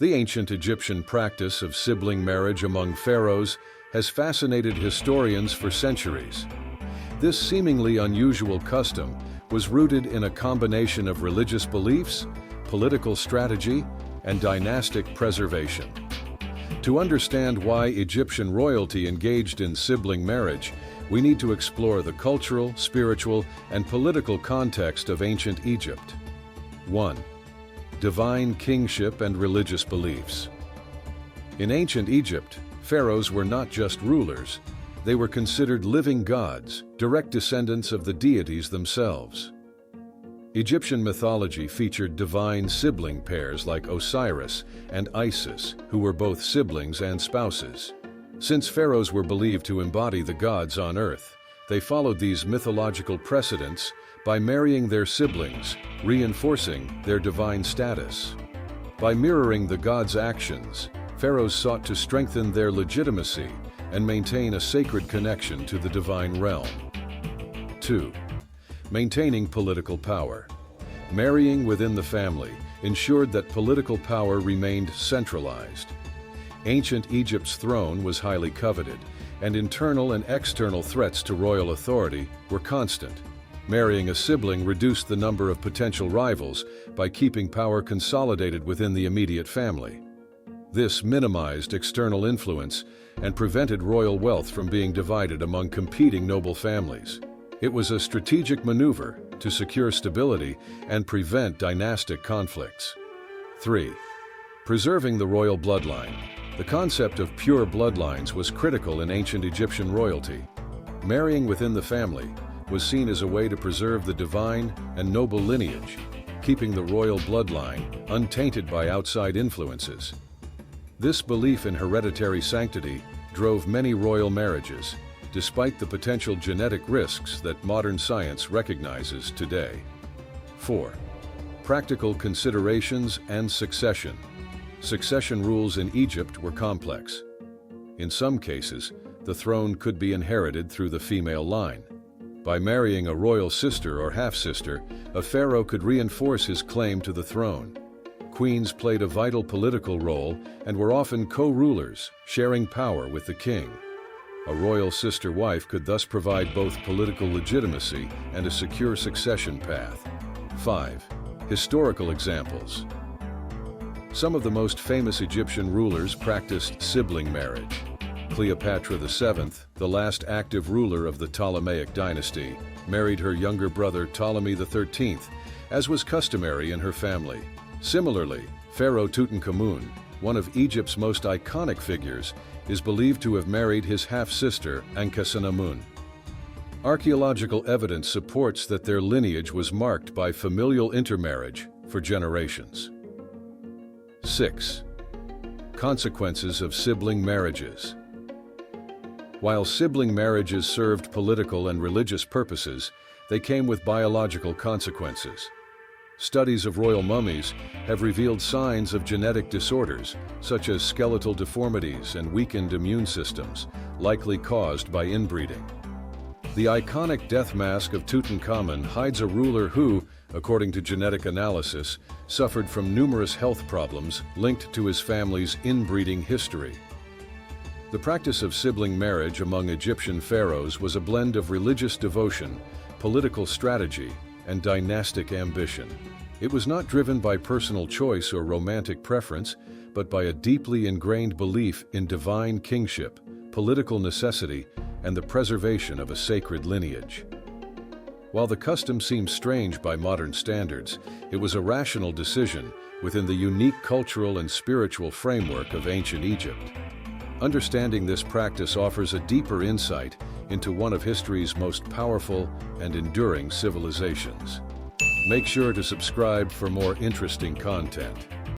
The ancient Egyptian practice of sibling marriage among pharaohs has fascinated historians for centuries. This seemingly unusual custom was rooted in a combination of religious beliefs, political strategy, and dynastic preservation. To understand why Egyptian royalty engaged in sibling marriage, we need to explore the cultural, spiritual, and political context of ancient Egypt. 1. Divine kingship and religious beliefs. In ancient Egypt, pharaohs were not just rulers, they were considered living gods, direct descendants of the deities themselves. Egyptian mythology featured divine sibling pairs like Osiris and Isis, who were both siblings and spouses. Since pharaohs were believed to embody the gods on earth, they followed these mythological precedents by marrying their siblings, reinforcing their divine status. By mirroring the gods' actions, pharaohs sought to strengthen their legitimacy and maintain a sacred connection to the divine realm. 2. Maintaining political power. Marrying within the family ensured that political power remained centralized. Ancient Egypt's throne was highly coveted, and internal and external threats to royal authority were constant. Marrying a sibling reduced the number of potential rivals by keeping power consolidated within the immediate family. This minimized external influence and prevented royal wealth from being divided among competing noble families. It was a strategic maneuver to secure stability and prevent dynastic conflicts. 3. Preserving the royal bloodline. The concept of pure bloodlines was critical in ancient Egyptian royalty. Marrying within the family was seen as a way to preserve the divine and noble lineage, keeping the royal bloodline untainted by outside influences. This belief in hereditary sanctity drove many royal marriages, despite the potential genetic risks that modern science recognizes today. 4. Practical considerations and succession. Succession rules in Egypt were complex. In some cases, the throne could be inherited through the female line. By marrying a royal sister or half-sister, a pharaoh could reinforce his claim to the throne. Queens played a vital political role and were often co-rulers, sharing power with the king. A royal sister wife could thus provide both political legitimacy and a secure succession path. 5. Historical examples. Some of the most famous Egyptian rulers practiced sibling marriage. Cleopatra VII, the last active ruler of the Ptolemaic dynasty, married her younger brother Ptolemy XIII, as was customary in her family. Similarly, Pharaoh Tutankhamun, one of Egypt's most iconic figures, is believed to have married his half-sister Ankhesenamun. Archaeological evidence supports that their lineage was marked by familial intermarriage for generations. 6. Consequences of sibling marriages. While sibling marriages served political and religious purposes, they came with biological consequences. Studies of royal mummies have revealed signs of genetic disorders, such as skeletal deformities and weakened immune systems, likely caused by inbreeding. The iconic death mask of Tutankhamun hides a ruler who, according to genetic analysis, suffered from numerous health problems linked to his family's inbreeding history. The practice of sibling marriage among Egyptian pharaohs was a blend of religious devotion, political strategy, and dynastic ambition. It was not driven by personal choice or romantic preference, but by a deeply ingrained belief in divine kingship, political necessity, and the preservation of a sacred lineage. While the custom seems strange by modern standards, it was a rational decision within the unique cultural and spiritual framework of ancient Egypt. Understanding this practice offers a deeper insight into one of history's most powerful and enduring civilizations. Make sure to subscribe for more interesting content.